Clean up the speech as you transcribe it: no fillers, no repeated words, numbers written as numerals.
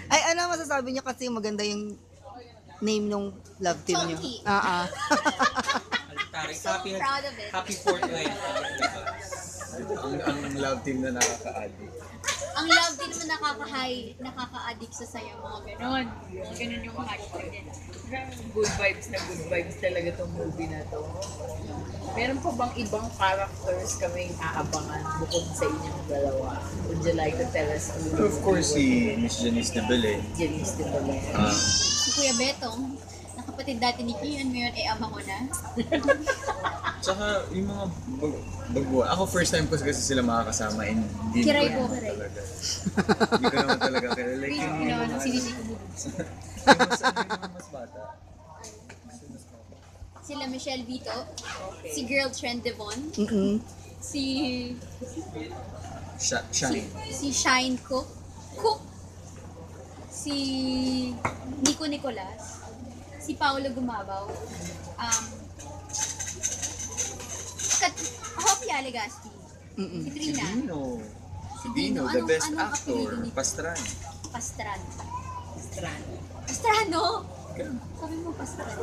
Ay, ano masasabi niyo kasi maganda yung name nung love team niyo? Chonky. Tarik, So proud of it. happy 420. Ang love team na nakaka-addict. Ang love din mo nakaka-addict sa sayo, mga ganon. Mga ganon yung hashtag din. Good vibes talaga tong movie na to. Meron pa bang ibang characters kaming aabangan bukod sa inyong dalawa? Would you like to tell us a little? Of course, si Miss Janice de Belen. Janice de Belen. Si Kuya Betong, na kapatid dati ni Kian, ngayon ay ama ko na. Tsaka yung mga bago. Ako first time ko kasi sila makakasama and hindi Kiray ko po, naman kiray. talaga. Hindi ko naman talaga kaya. Like yung mga Sinisik mo. yung mas bata. Sila Michelle Vito, Okay. si Girl Trend Devon, si Shine. si Shine Cook, si Nico Nicolas, si Paolo Gumabaw, Hopia Legaspi, si Trina, Dino. si Dino, Dino, the best anong actor. apelido ni Pastran. Pastran. Strand. Pastrano! Sabi mo Pastrano.